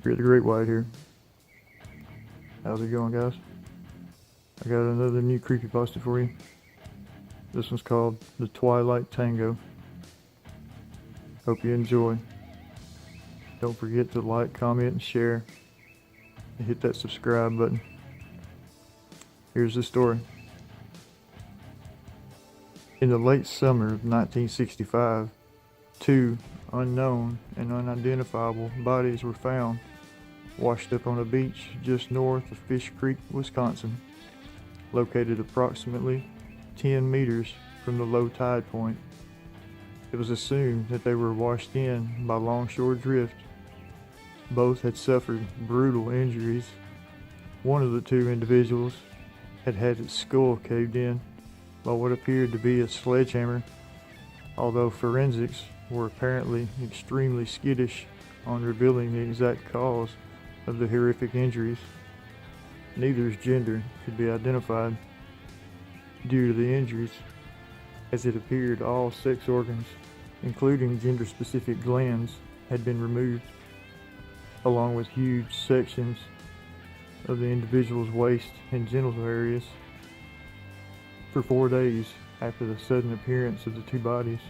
Fear the Great White here. How's it going, guys? I got another new creepypasta for you. This one's called The Twilight Tango. Hope you enjoy. Don't forget to like, comment, and share. And hit that subscribe button. Here's the story. In the late summer of 1965, two unknown and unidentifiable bodies were found washed up on a beach just north of Fish Creek, Wisconsin, located approximately 10 meters from the low tide point. It was assumed that they were washed in by longshore drift. Both had suffered brutal injuries. One of the two individuals had had its skull caved in by what appeared to be a sledgehammer, although forensics were apparently extremely skittish on revealing the exact cause of the horrific injuries. Neither's gender could be identified due to the injuries, as it appeared all sex organs, including gender-specific glands, had been removed, along with huge sections of the individual's waist and genital areas. For 4 days after the sudden appearance of the two bodies,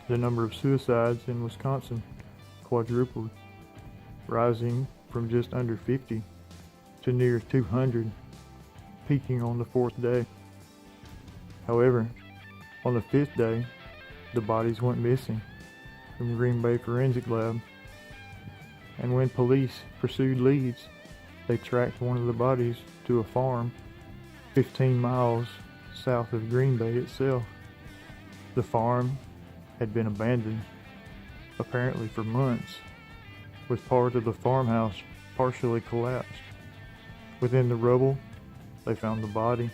the number of suicides in Wisconsin quadrupled, rising from just under 50 to near 200, peaking on the 4th day. However, on the 5th day, the bodies went missing from Green Bay Forensic Lab, and when police pursued leads, they tracked one of the bodies to a farm 15 miles south of Green Bay itself. The farm had been abandoned, apparently for months, with part of the farmhouse partially collapsed. Within the rubble, they found the body,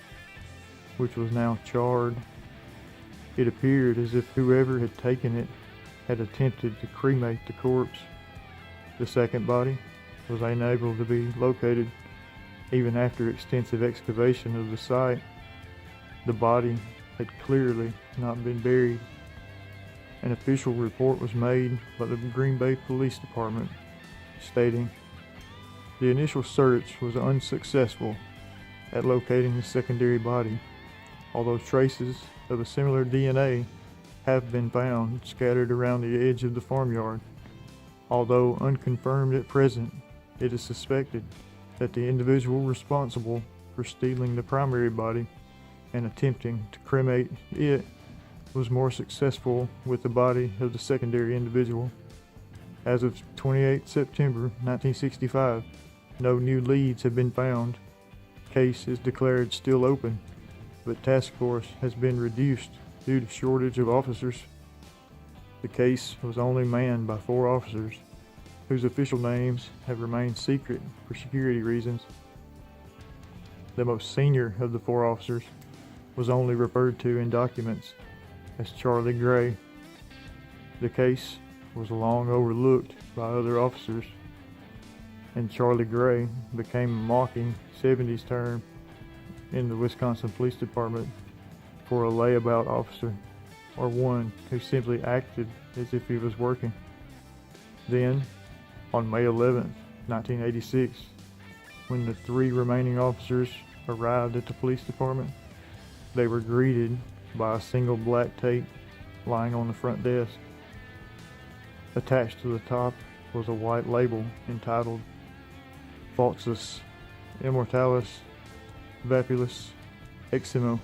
which was now charred. It appeared as if whoever had taken it had attempted to cremate the corpse. The second body was unable to be located even after extensive excavation of the site. The body had clearly not been buried. An official report was made by the Green Bay Police Department, stating, "The initial search was unsuccessful at locating the secondary body, although traces of a similar DNA have been found scattered around the edge of the farmyard. Although unconfirmed at present, it is suspected that the individual responsible for stealing the primary body and attempting to cremate it was more successful with the body of the secondary individual." As of 28 September 1965, no new leads have been found. Case is declared still open, but task force has been reduced due to shortage of officers. The case was only manned by 4 officers, whose official names have remained secret for security reasons. The most senior of the 4 officers was only referred to in documents as Charlie Gray. The case was long overlooked by other officers, and Charlie Gray became a mocking 70s term in the Wisconsin Police Department for a layabout officer, or one who simply acted as if he was working. Then, on May 11, 1986, when the 3 remaining officers arrived at the police department, they were greeted by a single black tape lying on the front desk. Attached to the top was a white label entitled Falsus Immortalis Vapulus Eximo.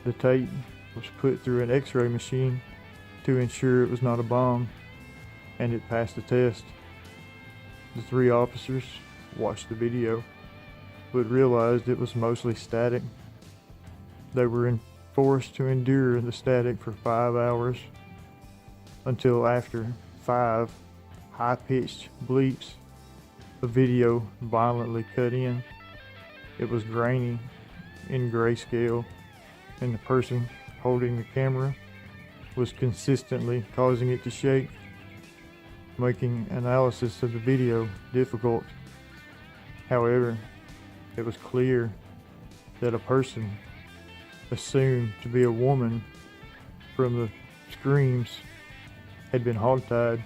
The tape was put through an X-ray machine to ensure it was not a bomb, and it passed the test. The 3 officers watched the video, but realized it was mostly static. They were forced to endure the static for 5 hours, until after 5 high-pitched bleeps, the video violently cut in. It was grainy in grayscale, and the person holding the camera was consistently causing it to shake, making analysis of the video difficult. However, it was clear that a person, assumed to be a woman from the screams, had been hogtied.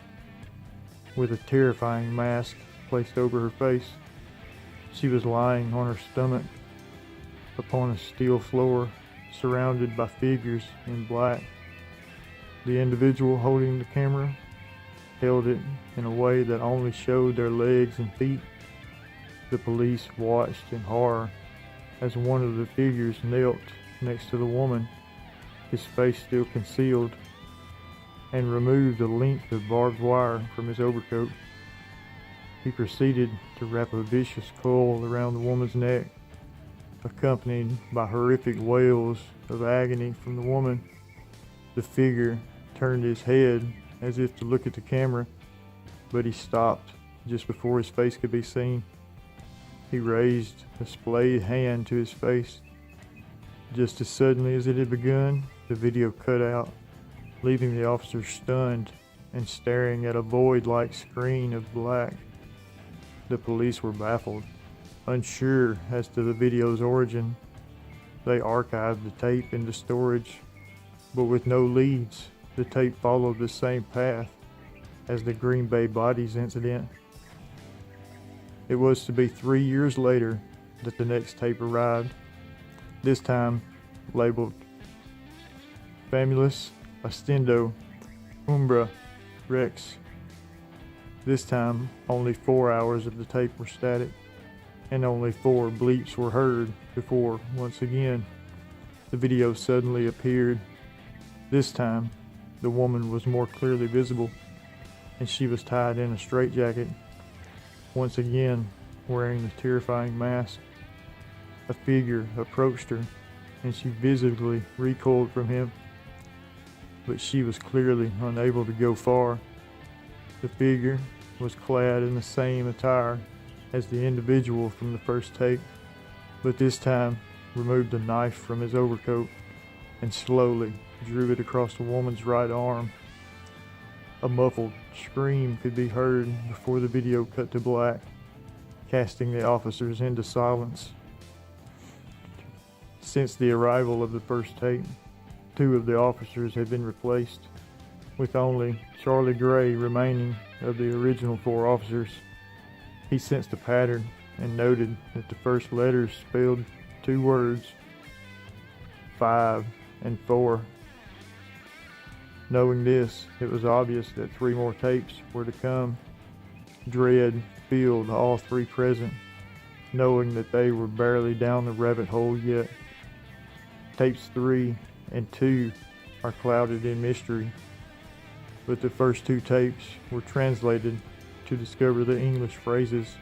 with a terrifying mask placed over her face. She was lying on her stomach upon a steel floor, surrounded by figures in black. The individual holding the camera held it in a way that only showed their legs and feet. The police watched in horror as one of the figures knelt next to the woman, his face still concealed, and removed a length of barbed wire from his overcoat. He proceeded to wrap a vicious coil around the woman's neck, accompanied by horrific wails of agony from the woman. The figure turned his head as if to look at the camera, but he stopped just before his face could be seen. He raised a splayed hand to his face. Just as suddenly as it had begun, the video cut out, leaving the officer stunned and staring at a void-like screen of black. The police were baffled, unsure as to the video's origin. They archived the tape into storage, but with no leads. The tape followed the same path as the Green Bay Bodies incident. It was to be 3 years later that the next tape arrived, this time labeled Famulus Ostendo Umbra Rex. This time, only 4 hours of the tape were static, and only 4 bleeps were heard before, once again, the video suddenly appeared. This time, the woman was more clearly visible, and she was tied in a straitjacket, once again wearing the terrifying mask. A figure approached her, and she visibly recoiled from him, but she was clearly unable to go far. The figure was clad in the same attire as the individual from the first tape, but this time removed a knife from his overcoat and slowly drew it across the woman's right arm. A muffled scream could be heard before the video cut to black, casting the officers into silence. Since the arrival of the first tape, 2 of the officers had been replaced, with only Charlie Gray remaining of the original 4 officers. He sensed a pattern and noted that the first letters spelled 2 words, 5 and 4. Knowing this, it was obvious that 3 more tapes were to come. Dread filled all 3 present, knowing that they were barely down the rabbit hole yet. Tapes 3 and 2 are clouded in mystery, but the first 2 tapes were translated to discover the English phrases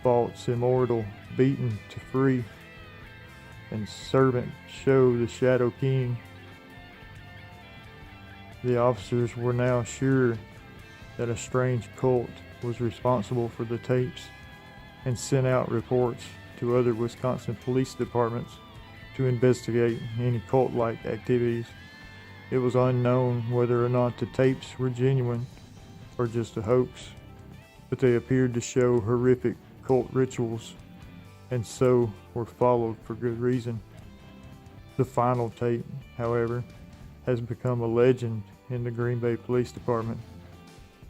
false, immortal, beaten to free, and servant show the Shadow King. The officers were now sure that a strange cult was responsible for the tapes and sent out reports to other Wisconsin police departments to investigate any cult-like activities. It was unknown whether or not the tapes were genuine or just a hoax, but they appeared to show horrific cult rituals, and so were followed for good reason. The final tape, however, has become a legend in the Green Bay Police Department.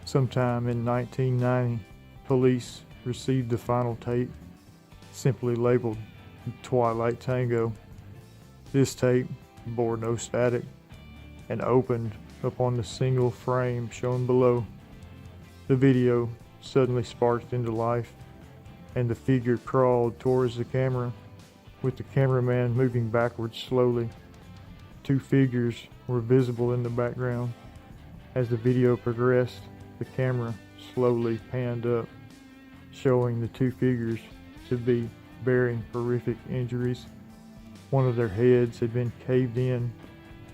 Sometime in 1990, police received the final tape, simply labeled Twilight Tango. This tape bore no static and opened upon the single frame shown below. The video suddenly sparked into life, and the figure crawled towards the camera, with the cameraman moving backwards slowly. 2 figures were visible in the background. As the video progressed, the camera slowly panned up, showing the 2 figures to be bearing horrific injuries. One of their heads had been caved in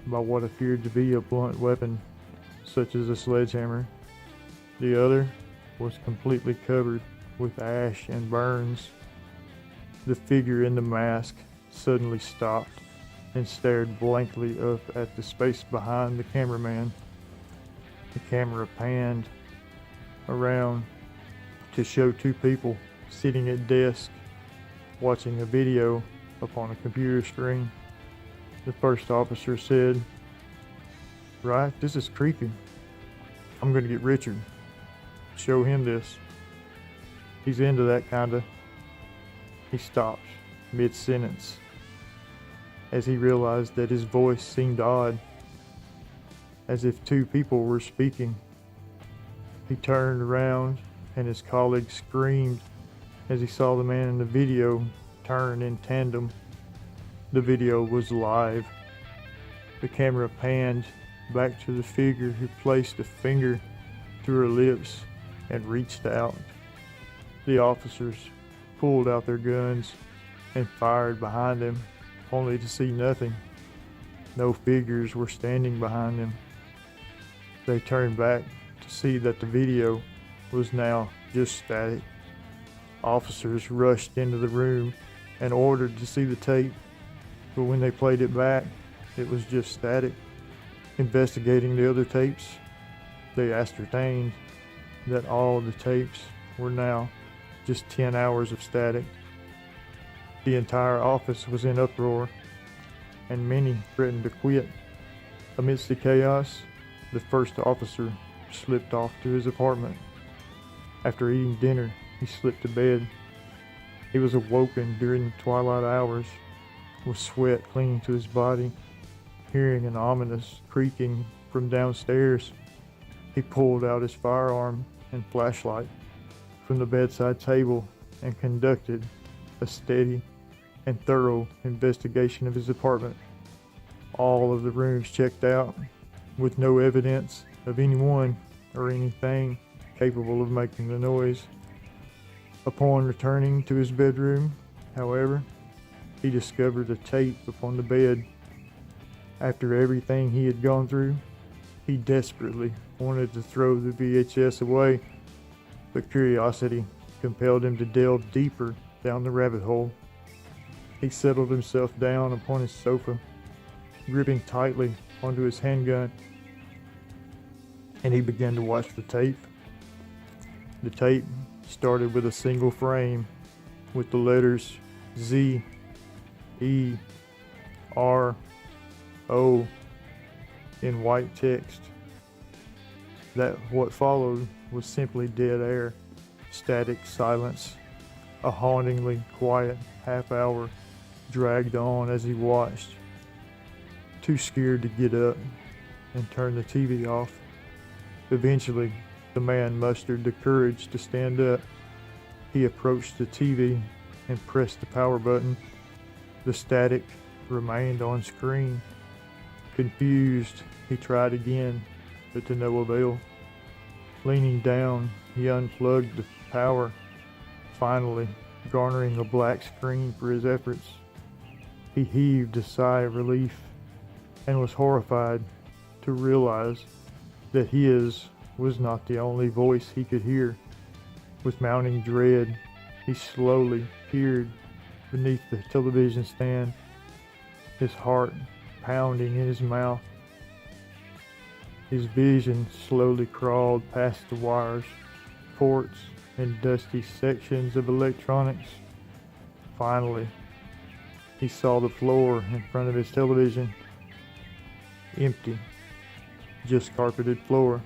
by what appeared to be a blunt weapon, such as a sledgehammer. The other was completely covered with ash and burns. The figure in the mask suddenly stopped and stared blankly up at the space behind the cameraman. The camera panned around to show 2 people sitting at desks watching a video upon a computer screen. The first officer said, "Right, this is creepy. I'm going to get Richard." show him this. He's into that kinda. He stopped mid-sentence as he realized that his voice seemed odd, as if two people were speaking. He turned around and his colleague screamed as he saw the man in the video turn in tandem. The video was live. The camera panned back to the figure who placed a finger to her lips and reached out. The officers pulled out their guns and fired behind them, only to see nothing. No figures were standing behind them. They turned back to see that the video was now just static. Officers rushed into the room and ordered to see the tape, but when they played it back, it was just static. Investigating the other tapes, they ascertained that all the tapes were now just 10 hours of static. The entire office was in uproar, and many threatened to quit. Amidst the chaos, the first officer slipped off to his apartment. After eating dinner, he slipped to bed. He was awoken during the twilight hours, with sweat clinging to his body, hearing an ominous creaking from downstairs. He pulled out his firearm and flashlight from the bedside table and conducted a steady and thorough investigation of his apartment. All of the rooms checked out, with no evidence of anyone or anything capable of making the noise. Upon returning to his bedroom, however, he discovered a tape upon the bed. After everything he had gone through, he desperately wanted to throw the VHS away, but curiosity compelled him to delve deeper down the rabbit hole. He settled himself down upon his sofa, gripping tightly onto his handgun, and he began to watch the tape. The tape started with a single frame with the letters Z, E, R, O in white text. What followed was simply dead air, static silence. A hauntingly quiet half hour dragged on as he watched, too scared to get up and turn the TV off. Eventually, the man mustered the courage to stand up. He approached the TV and pressed the power button. The static remained on screen. Confused, he tried again, but to no avail. Leaning down, he unplugged the power, finally garnering a black screen for his efforts. He heaved a sigh of relief and was horrified to realize that his was not the only voice he could hear. With mounting dread, he slowly peered beneath the television stand, his heart pounding in his mouth. His vision slowly crawled past the wires, ports, and dusty sections of electronics. Finally, he saw the floor in front of his television, empty, just carpeted floor.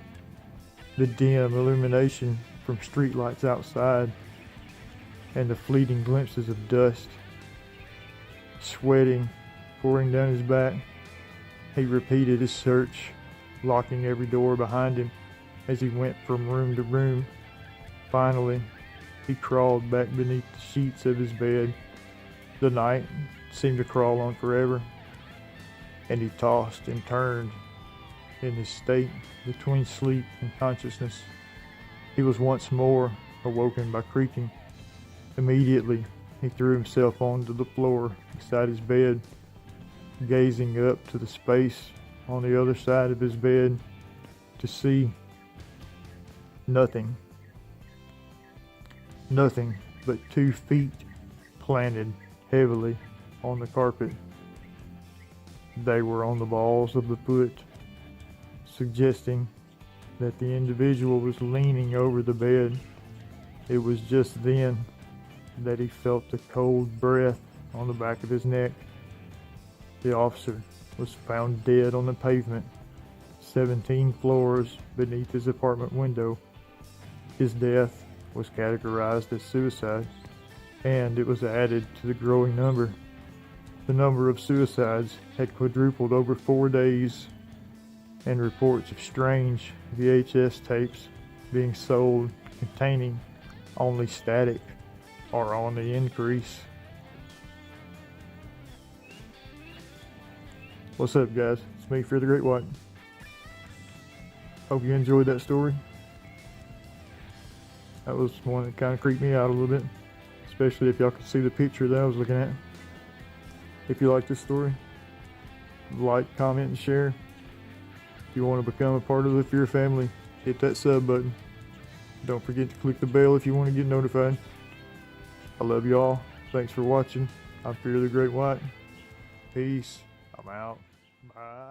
The dim illumination from streetlights outside, and the fleeting glimpses of dust. Sweating pouring down his back, he repeated his search, locking every door behind him as he went from room to room. Finally, he crawled back beneath the sheets of his bed. The night seemed to crawl on forever, and he tossed and turned in his state between sleep and consciousness. He was once more awoken by creaking. Immediately, he threw himself onto the floor beside his bed, gazing up to the space on the other side of his bed to see nothing. Nothing but 2 feet planted heavily on the carpet. They were on the balls of the foot, suggesting that the individual was leaning over the bed. It was just then that he felt the cold breath on the back of his neck. The officer was found dead on the pavement, 17 floors beneath his apartment window. His death was categorized as suicide, and it was added to the growing number. The number of suicides had quadrupled over 4 days, and reports of strange VHS tapes being sold containing only static are on the increase. What's up, guys? It's me, Fear the Great White. Hope you enjoyed that story. That was one that kind of creeped me out a little bit, especially if y'all could see the picture that I was looking at. If you like this story, like, comment, and share. If you want to become a part of the Fear family, hit that sub button. Don't forget to click the bell if you want to get notified. I love y'all. Thanks for watching. I'm Fear the Great White. Peace. I'm out. Bye.